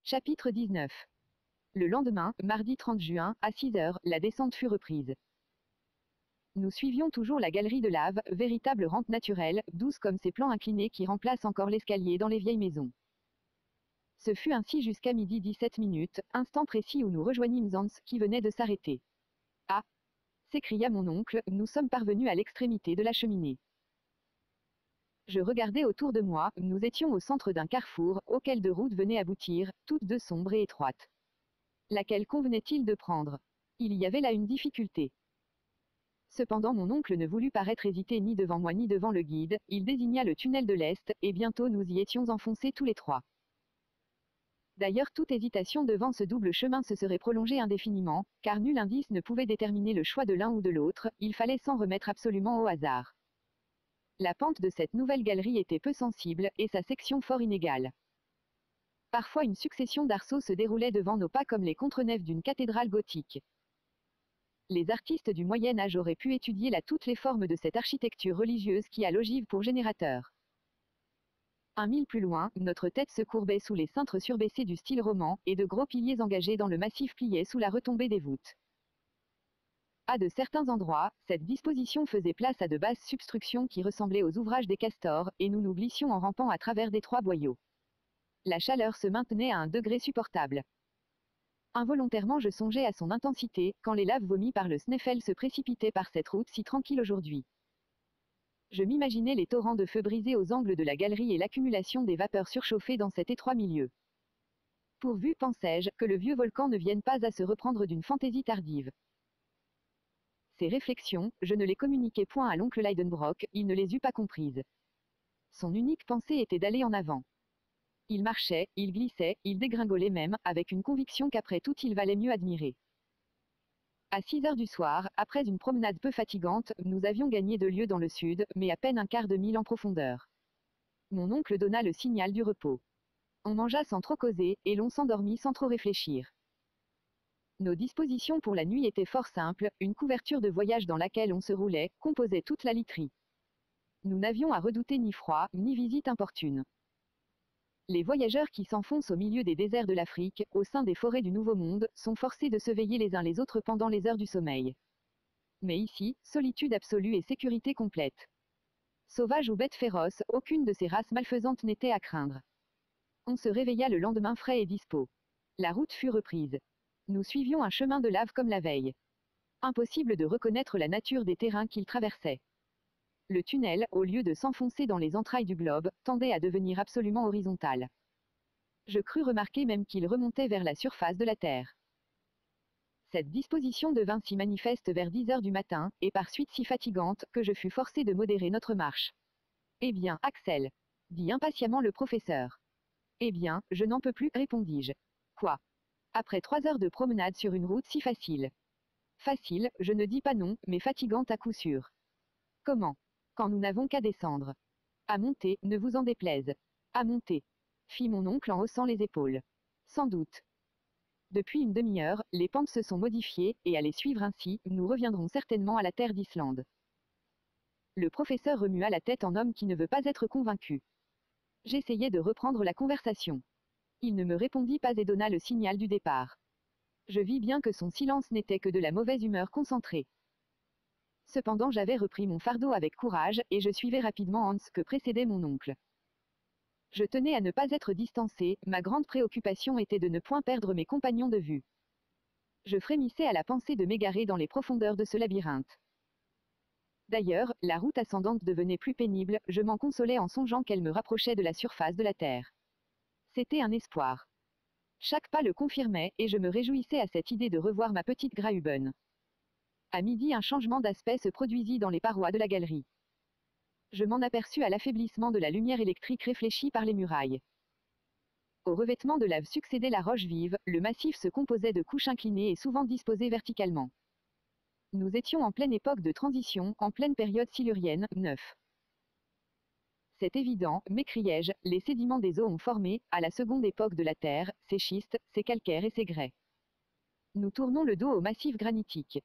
Chapitre 19. Le lendemain, mardi 30 juin, à 6 heures, la descente fut reprise. Nous suivions toujours la galerie de lave, véritable rampe naturelle, douce comme ces plans inclinés qui remplacent encore l'escalier dans les vieilles maisons. Ce fut ainsi jusqu'à midi 17 minutes, instant précis où nous rejoignîmes Hans qui venait de s'arrêter. Ah! S'écria mon oncle, nous sommes parvenus à l'extrémité de la cheminée. Je regardais autour de moi, nous étions au centre d'un carrefour, auquel deux routes venaient aboutir, toutes deux sombres et étroites. Laquelle convenait-il de prendre? Il y avait là une difficulté. Cependant mon oncle ne voulut paraître hésiter ni devant moi ni devant le guide, il désigna le tunnel de l'Est, et bientôt nous y étions enfoncés tous les trois. D'ailleurs toute hésitation devant ce double chemin se serait prolongée indéfiniment, car nul indice ne pouvait déterminer le choix de l'un ou de l'autre, il fallait s'en remettre absolument au hasard. La pente de cette nouvelle galerie était peu sensible, et sa section fort inégale. Parfois une succession d'arceaux se déroulait devant nos pas comme les contre-nefs d'une cathédrale gothique. Les artistes du Moyen-Âge auraient pu étudier là toutes les formes de cette architecture religieuse qui a l'ogive pour générateur. Un mille plus loin, notre tête se courbait sous les cintres surbaissés du style roman, et de gros piliers engagés dans le massif pliaient sous la retombée des voûtes. À de certains endroits, cette disposition faisait place à de basses substructions qui ressemblaient aux ouvrages des castors, et nous nous glissions en rampant à travers d'étroits boyaux. La chaleur se maintenait à un degré supportable. Involontairement je songeais à son intensité, quand les laves vomies par le Sneffels se précipitaient par cette route si tranquille aujourd'hui. Je m'imaginais les torrents de feu brisés aux angles de la galerie et l'accumulation des vapeurs surchauffées dans cet étroit milieu. Pourvu, pensais-je, que le vieux volcan ne vienne pas à se reprendre d'une fantaisie tardive. Ces réflexions, je ne les communiquai point à l'oncle Lidenbrock, il ne les eût pas comprises. Son unique pensée était d'aller en avant. Il marchait, il glissait, il dégringolait même, avec une conviction qu'après tout il valait mieux admirer. À 6 heures du soir, après une promenade peu fatigante, nous avions gagné 2 lieues dans le sud, mais à peine un quart de mille en profondeur. Mon oncle donna le signal du repos. On mangea sans trop causer, et l'on s'endormit sans trop réfléchir. Nos dispositions pour la nuit étaient fort simples, une couverture de voyage dans laquelle on se roulait, composait toute la literie. Nous n'avions à redouter ni froid, ni visite importune. Les voyageurs qui s'enfoncent au milieu des déserts de l'Afrique, au sein des forêts du Nouveau Monde, sont forcés de se veiller les uns les autres pendant les heures du sommeil. Mais ici, solitude absolue et sécurité complète. Sauvages ou bêtes féroces, aucune de ces races malfaisantes n'était à craindre. On se réveilla le lendemain frais et dispos. La route fut reprise. Nous suivions un chemin de lave comme la veille. Impossible de reconnaître la nature des terrains qu'il traversait. Le tunnel, au lieu de s'enfoncer dans les entrailles du globe, tendait à devenir absolument horizontal. Je crus remarquer même qu'il remontait vers la surface de la Terre. Cette disposition devint si manifeste vers 10 heures du matin, et par suite si fatigante, que je fus forcé de modérer notre marche. « Eh bien, Axel » dit impatiemment le professeur. « Eh bien, je n'en peux plus, répondis-je. Quoi ? Après 3 heures de promenade sur une route si facile. Facile, je ne dis pas non, mais fatigante à coup sûr. Comment? Quand nous n'avons qu'à descendre. À monter, ne vous en déplaise. À monter. Fit mon oncle en haussant les épaules. Sans doute. Depuis une demi-heure, les pentes se sont modifiées, et à les suivre ainsi, nous reviendrons certainement à la terre d'Islande. Le professeur remua la tête en homme qui ne veut pas être convaincu. J'essayai de reprendre la conversation. Il ne me répondit pas et donna le signal du départ. Je vis bien que son silence n'était que de la mauvaise humeur concentrée. Cependant j'avais repris mon fardeau avec courage, et je suivais rapidement Hans que précédait mon oncle. Je tenais à ne pas être distancé, ma grande préoccupation était de ne point perdre mes compagnons de vue. Je frémissais à la pensée de m'égarer dans les profondeurs de ce labyrinthe. D'ailleurs, la route ascendante devenait plus pénible, je m'en consolais en songeant qu'elle me rapprochait de la surface de la Terre. C'était un espoir. Chaque pas le confirmait, et je me réjouissais à cette idée de revoir ma petite Graüben. À midi un changement d'aspect se produisit dans les parois de la galerie. Je m'en aperçus à l'affaiblissement de la lumière électrique réfléchie par les murailles. Au revêtement de lave succédait la roche vive, le massif se composait de couches inclinées et souvent disposées verticalement. Nous étions en pleine époque de transition, en pleine période silurienne, 9. C'est évident, m'écriai-je, les sédiments des eaux ont formé, à la seconde époque de la Terre, ces schistes, ces calcaires et ces grès. Nous tournons le dos au massif granitique.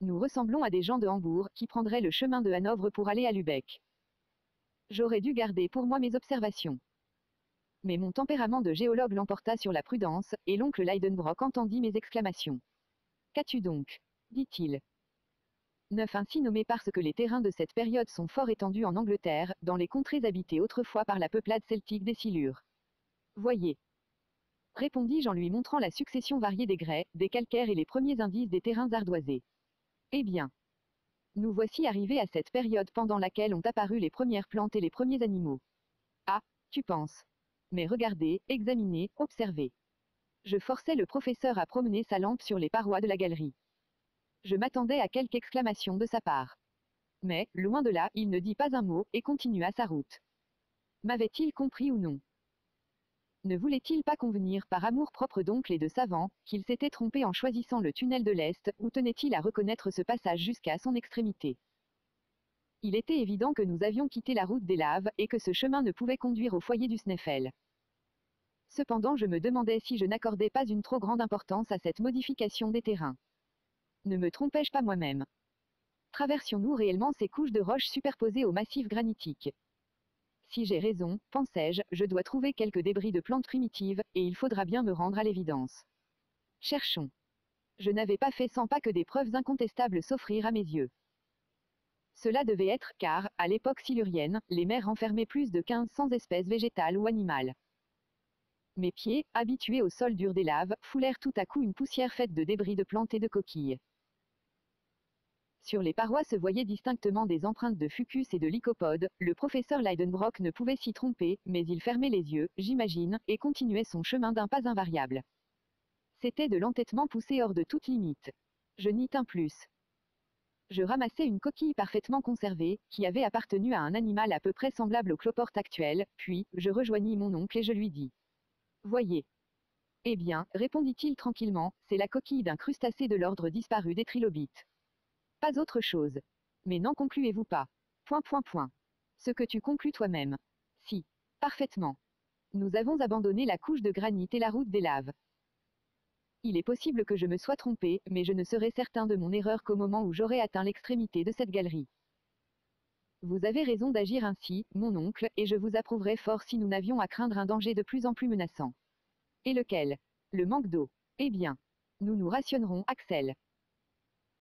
Nous ressemblons à des gens de Hambourg qui prendraient le chemin de Hanovre pour aller à Lübeck. J'aurais dû garder pour moi mes observations. Mais mon tempérament de géologue l'emporta sur la prudence, et l'oncle Lidenbrock entendit mes exclamations. Qu'as-tu donc? Dit-il. Neuf ainsi nommé parce que les terrains de cette période sont fort étendus en Angleterre, dans les contrées habitées autrefois par la peuplade celtique des Silures. Voyez. Répondis-je en lui montrant la succession variée des grès, des calcaires et les premiers indices des terrains ardoisés. Eh bien. Nous voici arrivés à cette période pendant laquelle ont apparu les premières plantes et les premiers animaux. Ah, tu penses. Mais regardez, examinez, observez. Je forçai le professeur à promener sa lampe sur les parois de la galerie. Je m'attendais à quelque exclamation de sa part. Mais, loin de là, il ne dit pas un mot, et continua sa route. M'avait-il compris ou non? Ne voulait-il pas convenir par amour-propre d'oncle et de savant, qu'il s'était trompé en choisissant le tunnel de l'Est, ou tenait-il à reconnaître ce passage jusqu'à son extrémité? Il était évident que nous avions quitté la route des laves, et que ce chemin ne pouvait conduire au foyer du Sneffel. Cependant je me demandais si je n'accordais pas une trop grande importance à cette modification des terrains. Ne me trompais-je pas moi-même? Traversions-nous réellement ces couches de roches superposées au massif granitique? Si j'ai raison, pensais-je, je dois trouver quelques débris de plantes primitives, et il faudra bien me rendre à l'évidence. Cherchons. Je n'avais pas fait 100 pas que des preuves incontestables s'offrirent à mes yeux. Cela devait être, car, à l'époque silurienne, les mers renfermaient plus de 1500 espèces végétales ou animales. Mes pieds, habitués au sol dur des laves, foulèrent tout à coup une poussière faite de débris de plantes et de coquilles. Sur les parois se voyaient distinctement des empreintes de fucus et de lycopodes. Le professeur Lidenbrock ne pouvait s'y tromper, mais il fermait les yeux, j'imagine, et continuait son chemin d'un pas invariable. C'était de l'entêtement poussé hors de toute limite. Je n'y tins plus. Je ramassai une coquille parfaitement conservée, qui avait appartenu à un animal à peu près semblable au cloporte actuel, puis, je rejoignis mon oncle et je lui dis. Voyez. Eh bien, répondit-il tranquillement, c'est la coquille d'un crustacé de l'ordre disparu des trilobites. Pas autre chose. Mais n'en concluez-vous pas? Ce que tu conclus toi-même. Si. Parfaitement. Nous avons abandonné la couche de granit et la route des laves. Il est possible que je me sois trompé, mais je ne serai certain de mon erreur qu'au moment où j'aurai atteint l'extrémité de cette galerie. Vous avez raison d'agir ainsi, mon oncle, et je vous approuverai fort si nous n'avions à craindre un danger de plus en plus menaçant. Et lequel? Le manque d'eau. Eh bien. Nous nous rationnerons, Axel.